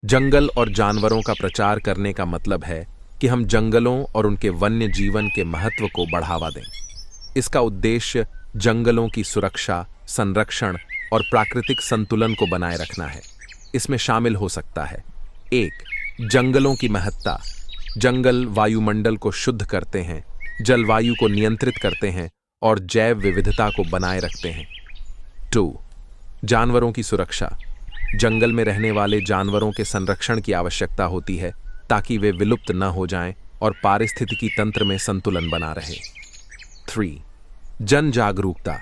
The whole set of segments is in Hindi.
जंगल और जानवरों का प्रचार करने का मतलब है कि हम जंगलों और उनके वन्य जीवन के महत्व को बढ़ावा दें। इसका उद्देश्य जंगलों की सुरक्षा, संरक्षण और प्राकृतिक संतुलन को बनाए रखना है। इसमें शामिल हो सकता है: 1. जंगलों की महत्ता। जंगल वायुमंडल को शुद्ध करते हैं, जलवायु को नियंत्रित करते हैं और जैव विविधता को बनाए रखते हैं। 2. जानवरों की सुरक्षा। जंगल में रहने वाले जानवरों के संरक्षण की आवश्यकता होती है ताकि वे विलुप्त न हो जाएं और पारिस्थितिकी तंत्र में संतुलन बना रहे। 3. जन जागरूकता।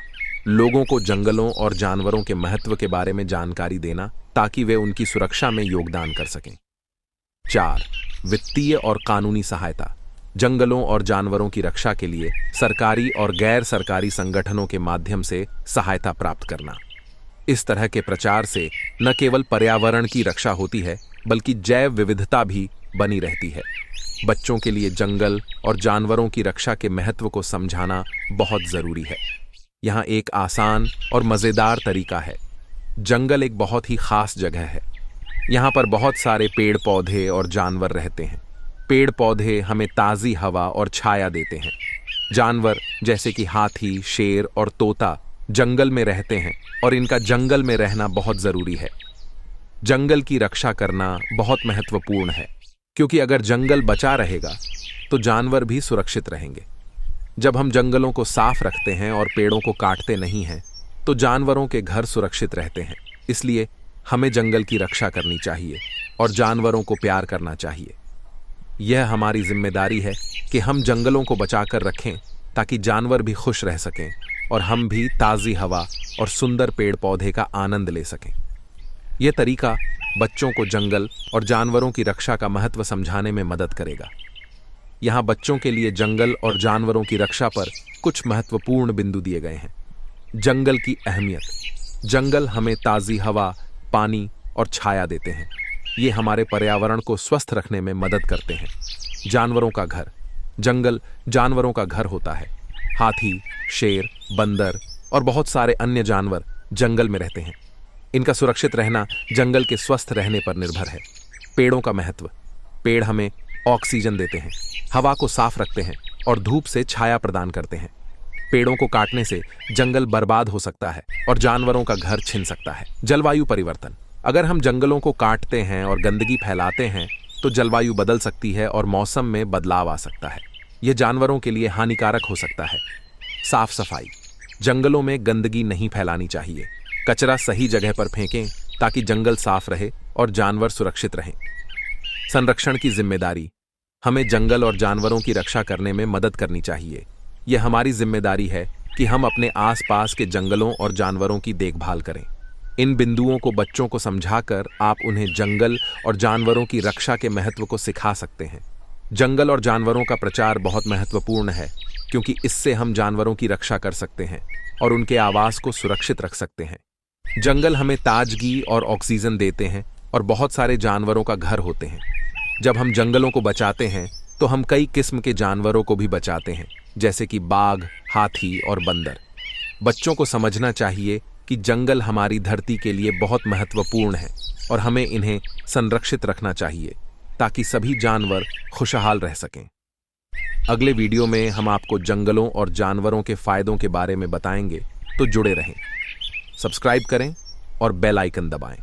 लोगों को जंगलों और जानवरों के महत्व के बारे में जानकारी देना ताकि वे उनकी सुरक्षा में योगदान कर सकें। 4. वित्तीय और कानूनी सहायता। जंगलों और जानवरों की रक्षा के लिए सरकारी और गैर सरकारी संगठनों के माध्यम से सहायता प्राप्त करना। इस तरह के प्रचार से न केवल पर्यावरण की रक्षा होती है बल्कि जैव विविधता भी बनी रहती है। बच्चों के लिए जंगल और जानवरों की रक्षा के महत्व को समझाना बहुत जरूरी है। यहाँ एक आसान और मजेदार तरीका है। जंगल एक बहुत ही खास जगह है। यहाँ पर बहुत सारे पेड़ पौधे और जानवर रहते हैं। पेड़ पौधे हमें ताज़ी हवा और छाया देते हैं। जानवर जैसे कि हाथी, शेर और तोता जंगल में रहते हैं और इनका जंगल में रहना बहुत जरूरी है। जंगल की रक्षा करना बहुत महत्वपूर्ण है क्योंकि अगर जंगल बचा रहेगा तो जानवर भी सुरक्षित रहेंगे। जब हम जंगलों को साफ रखते हैं और पेड़ों को काटते नहीं हैं तो जानवरों के घर सुरक्षित रहते हैं। इसलिए हमें जंगल की रक्षा करनी चाहिए और जानवरों को प्यार करना चाहिए। यह हमारी जिम्मेदारी है कि हम जंगलों को बचाकर रखें ताकि जानवर भी खुश रह सकें और हम भी ताज़ी हवा और सुंदर पेड़ पौधे का आनंद ले सकें। यह तरीका बच्चों को जंगल और जानवरों की रक्षा का महत्व समझाने में मदद करेगा। यहाँ बच्चों के लिए जंगल और जानवरों की रक्षा पर कुछ महत्वपूर्ण बिंदु दिए गए हैं। जंगल की अहमियत। जंगल हमें ताज़ी हवा, पानी और छाया देते हैं। ये हमारे पर्यावरण को स्वस्थ रखने में मदद करते हैं। जानवरों का घर। जंगल जानवरों का घर होता है। हाथी, शेर, बंदर और बहुत सारे अन्य जानवर जंगल में रहते हैं। इनका सुरक्षित रहना जंगल के स्वस्थ रहने पर निर्भर है। पेड़ों का महत्व। पेड़ हमें ऑक्सीजन देते हैं, हवा को साफ रखते हैं और धूप से छाया प्रदान करते हैं। पेड़ों को काटने से जंगल बर्बाद हो सकता है और जानवरों का घर छिन सकता है। जलवायु परिवर्तन। अगर हम जंगलों को काटते हैं और गंदगी फैलाते हैं तो जलवायु बदल सकती है और मौसम में बदलाव आ सकता है। यह जानवरों के लिए हानिकारक हो सकता है। साफ सफाई। जंगलों में गंदगी नहीं फैलानी चाहिए। कचरा सही जगह पर फेंकें ताकि जंगल साफ रहे और जानवर सुरक्षित रहें। संरक्षण की जिम्मेदारी। हमें जंगल और जानवरों की रक्षा करने में मदद करनी चाहिए। यह हमारी जिम्मेदारी है कि हम अपने आसपास के जंगलों और जानवरों की देखभाल करें। इन बिंदुओं को बच्चों को समझाकर आप उन्हें जंगल और जानवरों की रक्षा के महत्व को सिखा सकते हैं। जंगल और जानवरों का प्रचार बहुत महत्वपूर्ण है क्योंकि इससे हम जानवरों की रक्षा कर सकते हैं और उनके आवास को सुरक्षित रख सकते हैं। जंगल हमें ताजगी और ऑक्सीजन देते हैं और बहुत सारे जानवरों का घर होते हैं। जब हम जंगलों को बचाते हैं तो हम कई किस्म के जानवरों को भी बचाते हैं, जैसे कि बाघ, हाथी और बंदर। बच्चों को समझना चाहिए कि जंगल हमारी धरती के लिए बहुत महत्वपूर्ण है और हमें इन्हें संरक्षित रखना चाहिए ताकि सभी जानवर खुशहाल रह सकें। अगले वीडियो में हम आपको जंगलों और जानवरों के फायदों के बारे में बताएंगे, तो जुड़े रहें। सब्सक्राइब करें और बेल आइकन दबाएं।